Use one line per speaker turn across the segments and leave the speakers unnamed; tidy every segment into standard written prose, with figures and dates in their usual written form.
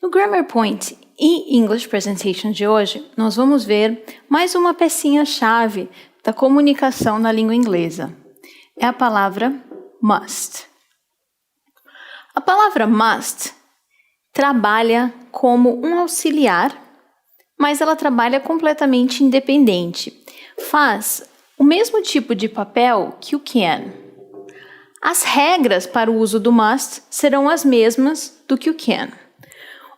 No Grammar Point e English Presentation de hoje, nós vamos ver mais uma pecinha-chave da comunicação na língua inglesa. É a palavra must. A palavra must trabalha como um auxiliar, mas ela trabalha completamente independente. Faz o mesmo tipo de papel que o can. As regras para o uso do must serão as mesmas do que o can.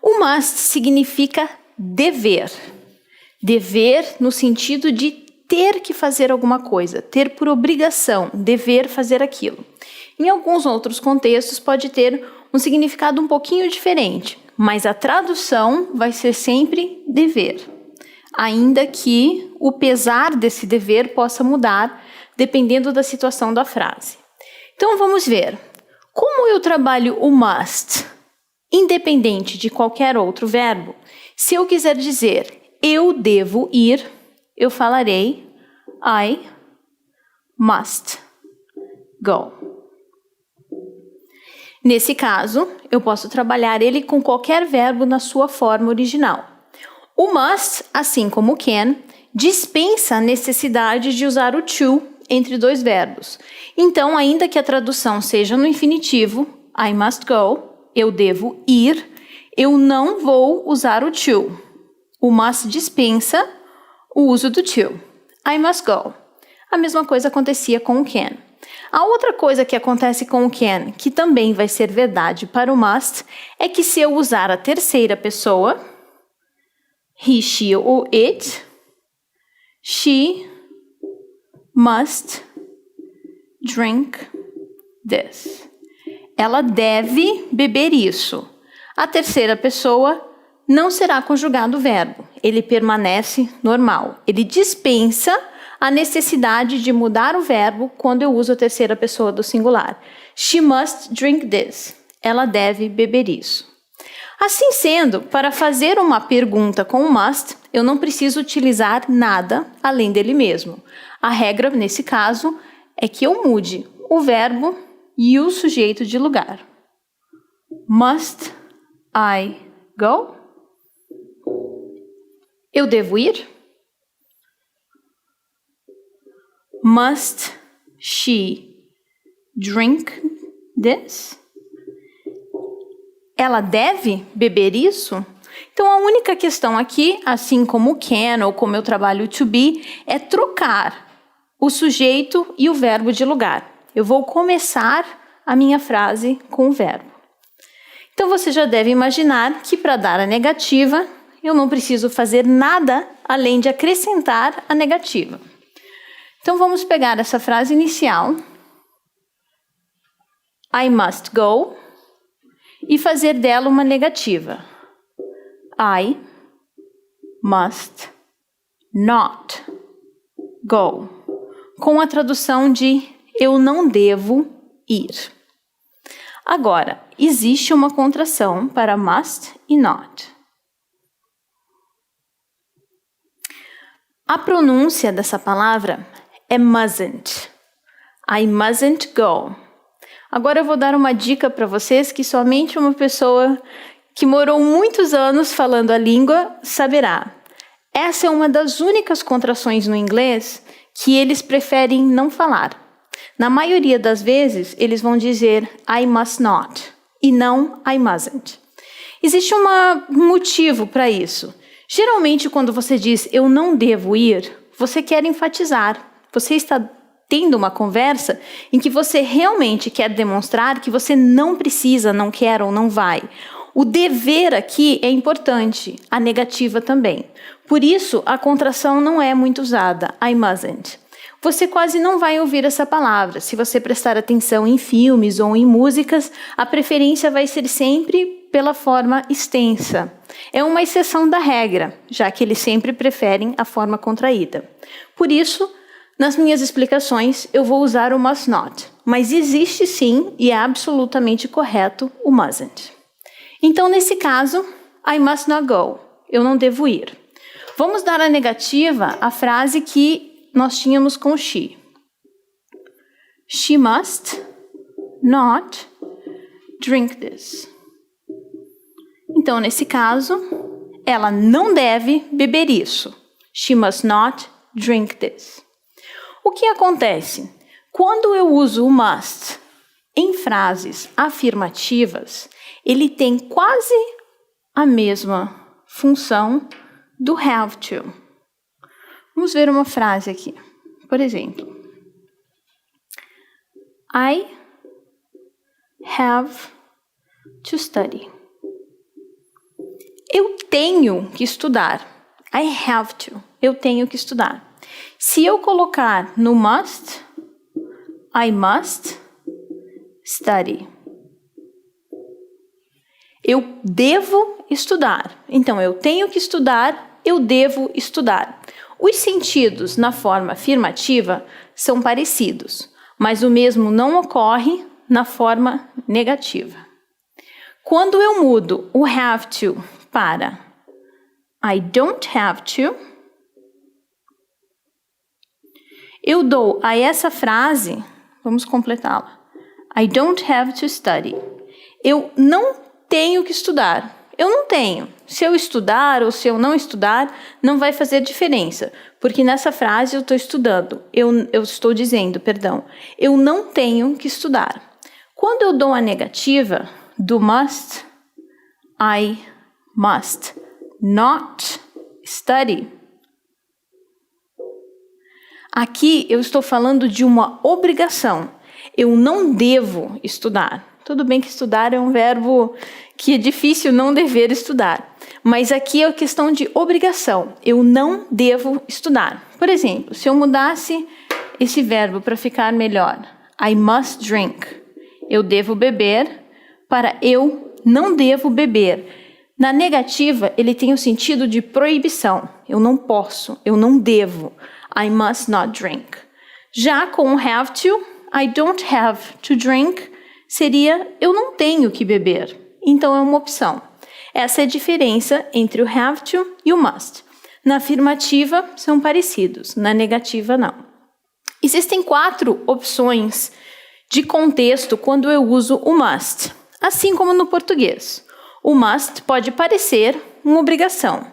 O must significa dever. Dever no sentido de ter que fazer alguma coisa, ter por obrigação, dever fazer aquilo. Em alguns outros contextos pode ter um significado um pouquinho diferente, mas a tradução vai ser sempre dever, ainda que o pesar desse dever possa mudar dependendo da situação da frase. Então vamos ver como eu trabalho o must, independente de qualquer outro verbo. Se eu quiser dizer eu devo ir, eu falarei I must go. Nesse caso, eu posso trabalhar ele com qualquer verbo na sua forma original. O must, assim como o can, dispensa a necessidade de usar o to entre dois verbos. Então, ainda que a tradução seja no infinitivo, I must go, eu devo ir, eu não vou usar o to. O must dispensa o uso do to. I must go. A mesma coisa acontecia com o can. A outra coisa que acontece com o can, que também vai ser verdade para o must, é que se eu usar a terceira pessoa, he, she ou it, she must drink this. Ela deve beber isso. A terceira pessoa não será conjugado o verbo. Ele permanece normal. Ele dispensa a necessidade de mudar o verbo quando eu uso a terceira pessoa do singular. She must drink this. Ela deve beber isso. Assim sendo, para fazer uma pergunta com o must, eu não preciso utilizar nada além dele mesmo. A regra, nesse caso, é que eu mude o verbo e o sujeito de lugar. Must I go? Eu devo ir? Must she drink this? Ela deve beber isso? Então, a única questão aqui, assim como o can ou como eu trabalho o to be, é trocar o sujeito e o verbo de lugar. Eu vou começar a minha frase com o verbo. Então, você já deve imaginar que para dar a negativa, eu não preciso fazer nada além de acrescentar a negativa. Então, vamos pegar essa frase inicial, I must go, e fazer dela uma negativa. I must not go, com a tradução de eu não devo ir. Agora, existe uma contração para must e not. A pronúncia dessa palavra é mustn't. I mustn't go. Agora eu vou dar uma dica para vocês que somente uma pessoa que morou muitos anos falando a língua saberá. Essa é uma das únicas contrações no inglês que eles preferem não falar. Na maioria das vezes, eles vão dizer I must not e não I mustn't. Existe um motivo para isso. Geralmente, quando você diz eu não devo ir, você quer enfatizar. Você está tendo uma conversa em que você realmente quer demonstrar que você não precisa, não quer ou não vai. O dever aqui é importante, a negativa também. Por isso, a contração não é muito usada, I mustn't. Você quase não vai ouvir essa palavra. Se você prestar atenção em filmes ou em músicas, a preferência vai ser sempre pela forma extensa. É uma exceção da regra, já que eles sempre preferem a forma contraída. Por isso, nas minhas explicações, eu vou usar o must not, mas existe sim, e é absolutamente correto, o mustn't. Então, nesse caso, I must not go, eu não devo ir. Vamos dar a negativa à frase que nós tínhamos com she. She must not drink this. Então, nesse caso, ela não deve beber isso. She must not drink this. O que acontece? Quando eu uso o must em frases afirmativas, ele tem quase a mesma função do have to. Vamos ver uma frase aqui. Por exemplo, I have to study. Eu tenho que estudar. I have to. Eu tenho que estudar. Se eu colocar no must, I must study. Eu devo estudar. Então, eu tenho que estudar, eu devo estudar. Os sentidos na forma afirmativa são parecidos, mas o mesmo não ocorre na forma negativa. Quando eu mudo o have to para I don't have to, eu dou a essa frase, vamos completá-la. I don't have to study. Eu não tenho que estudar. Eu não tenho. Se eu estudar ou se eu não estudar, não vai fazer diferença. Porque nessa frase eu estou estudando. Eu estou dizendo, perdão, eu não tenho que estudar. Quando eu dou a negativa do must, I must not study. Aqui eu estou falando de uma obrigação. Eu não devo estudar. Tudo bem que estudar é um verbo que é difícil não dever estudar. Mas aqui é a questão de obrigação. Eu não devo estudar. Por exemplo, se eu mudasse esse verbo para ficar melhor, I must drink. Eu devo beber para eu não devo beber. Na negativa, ele tem o sentido de proibição. Eu não posso, eu não devo. I must not drink. Já com o have to, I don't have to drink, seria eu não tenho que beber. Então é uma opção. Essa é a diferença entre o have to e o must. Na afirmativa, são parecidos. Na negativa, não. Existem 4 opções de contexto quando eu uso o must, assim como no português. O must pode parecer uma obrigação.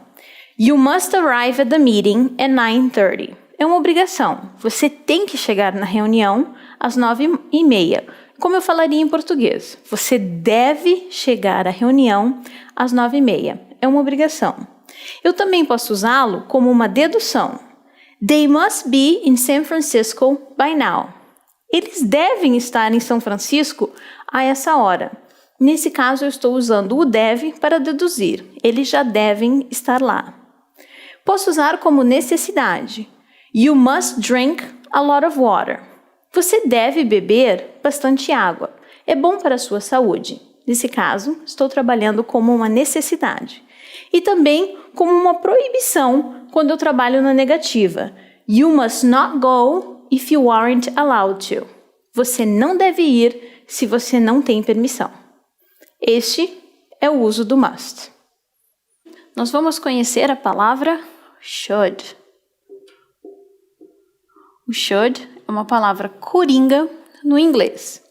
You must arrive at the meeting at 9:30. É uma obrigação. Você tem que chegar na reunião às 9:30. Como eu falaria em português? Você deve chegar à reunião às 9:30. É uma obrigação. Eu também posso usá-lo como uma dedução. They must be in San Francisco by now. Eles devem estar em São Francisco a essa hora. Nesse caso, eu estou usando o deve para deduzir. Eles já devem estar lá. Posso usar como necessidade. You must drink a lot of water. Você deve beber bastante água. É bom para a sua saúde. Nesse caso, estou trabalhando como uma necessidade. E também como uma proibição quando eu trabalho na negativa. You must not go if you aren't allowed to. Você não deve ir se você não tem permissão. Este é o uso do must. Nós vamos conhecer a palavra should. O should é uma palavra coringa no inglês.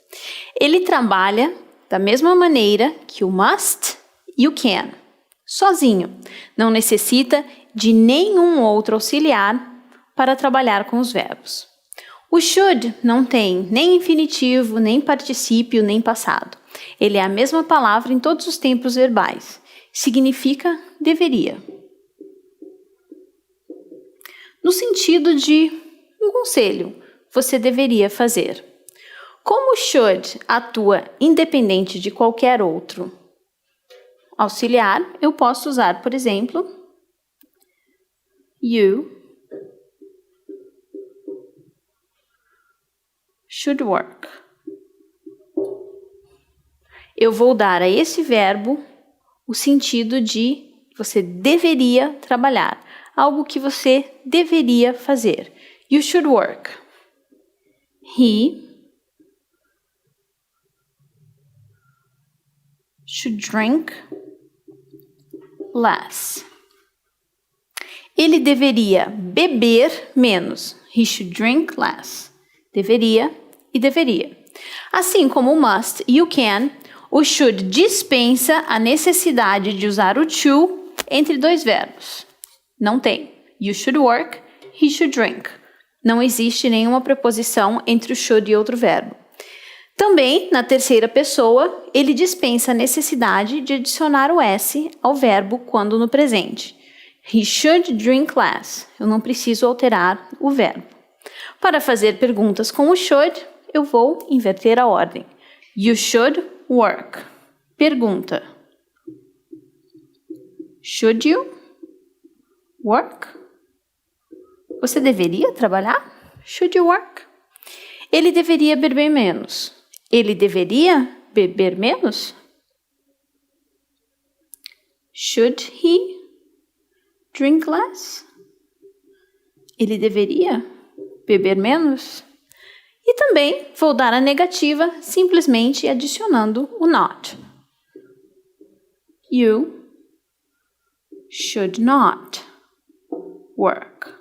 Ele trabalha da mesma maneira que o must e o can. Sozinho. Não necessita de nenhum outro auxiliar para trabalhar com os verbos. O should não tem nem infinitivo, nem particípio, nem passado. Ele é a mesma palavra em todos os tempos verbais. Significa deveria. No sentido de um conselho, você deveria fazer. Como o should atua independente de qualquer outro auxiliar, eu posso usar, por exemplo, you should work. Eu vou dar a esse verbo o sentido de você deveria trabalhar, algo que você deveria fazer. You should work. He should drink less. Ele deveria beber menos. He should drink less. Deveria e deveria. Assim como o must e o can, O should dispensa a necessidade de usar o to entre dois verbos. Não tem. You should work, he should drink. Não existe nenhuma preposição entre o should e outro verbo. Também, na terceira pessoa, ele dispensa a necessidade de adicionar o S ao verbo quando no presente. He should drink less. Eu não preciso alterar o verbo. Para fazer perguntas com o should, eu vou inverter a ordem. You should work. Pergunta. Should you work? Você deveria trabalhar? Should you work? Ele deveria beber menos. Ele deveria beber menos? Should he drink less? Ele deveria beber menos? E também vou dar a negativa simplesmente adicionando o not. You should not work.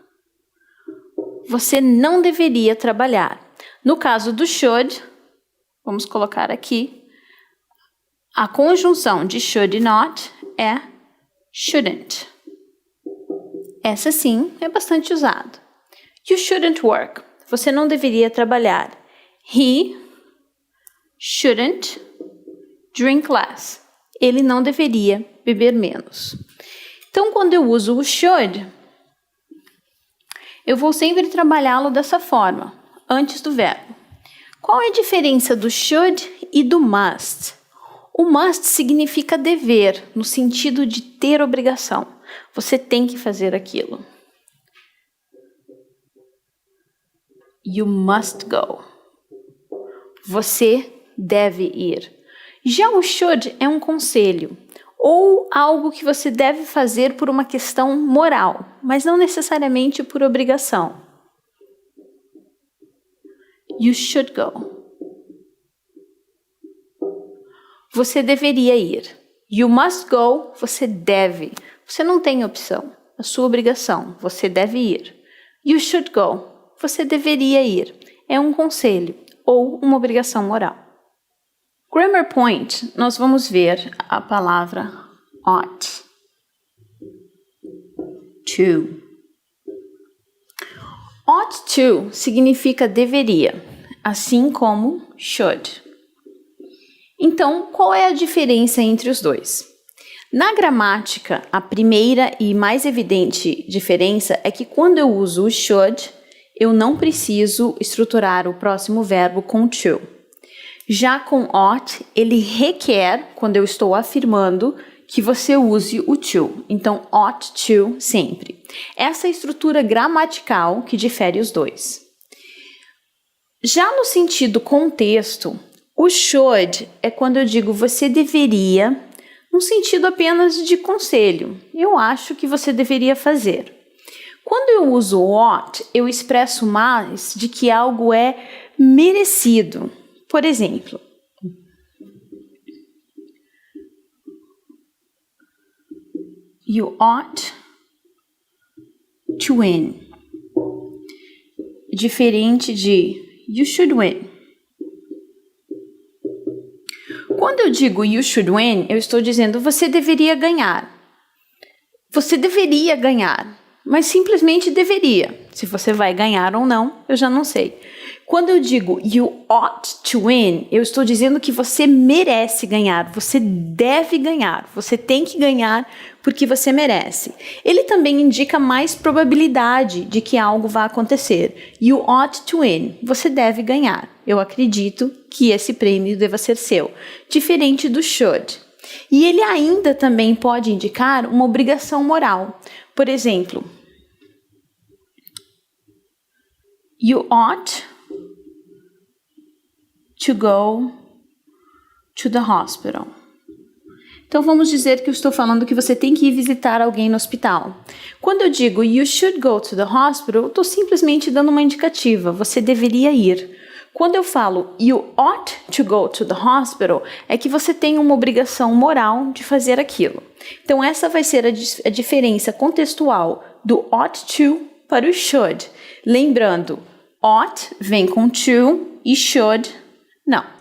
Você não deveria trabalhar. No caso do should, vamos colocar aqui, a conjunção de should e not é shouldn't. Essa sim é bastante usada. You shouldn't work. Você não deveria trabalhar. He shouldn't drink less. Ele não deveria beber menos. Então, quando eu uso o should, eu vou sempre trabalhá-lo dessa forma, antes do verbo. Qual é a diferença do should e do must? O must significa dever, no sentido de ter obrigação. Você tem que fazer aquilo. You must go. Você deve ir. Já o should é um conselho, ou algo que você deve fazer por uma questão moral, mas não necessariamente por obrigação. You should go. Você deveria ir. You must go. Você deve. Você não tem opção. A sua obrigação. Você deve ir. You should go. Você deveria ir. É um conselho ou uma obrigação moral. Grammar point, nós vamos ver a palavra ought. To. Ought to significa deveria, assim como should. Então, qual é a diferença entre os dois? Na gramática, a primeira e mais evidente diferença é que quando eu uso o should, eu não preciso estruturar o próximo verbo com to. Já com ought, ele requer, quando eu estou afirmando, que você use o to. Então, ought to sempre. Essa é a estrutura gramatical que difere os dois. Já no sentido contexto, o should é quando eu digo você deveria, no sentido apenas de conselho. Eu acho que você deveria fazer. Quando eu uso ought, eu expresso mais de que algo é merecido. Por exemplo, you ought to win. Diferente de you should win. Quando eu digo you should win, eu estou dizendo você deveria ganhar. Você deveria ganhar. Mas simplesmente deveria. Se você vai ganhar ou não, eu já não sei. Quando eu digo you ought to win, eu estou dizendo que você merece ganhar, você deve ganhar, você tem que ganhar porque você merece. Ele também indica mais probabilidade de que algo vá acontecer. You ought to win, você deve ganhar. Eu acredito que esse prêmio deva ser seu, diferente do should. E ele ainda também pode indicar uma obrigação moral. Por exemplo, you ought to go to the hospital. Então, vamos dizer que eu estou falando que você tem que ir visitar alguém no hospital. Quando eu digo you should go to the hospital, eu estou simplesmente dando uma indicativa. Você deveria ir. Quando eu falo you ought to go to the hospital, é que você tem uma obrigação moral de fazer aquilo. Então, essa vai ser a diferença contextual do ought to para o should. Lembrando, ought vem com to e should não.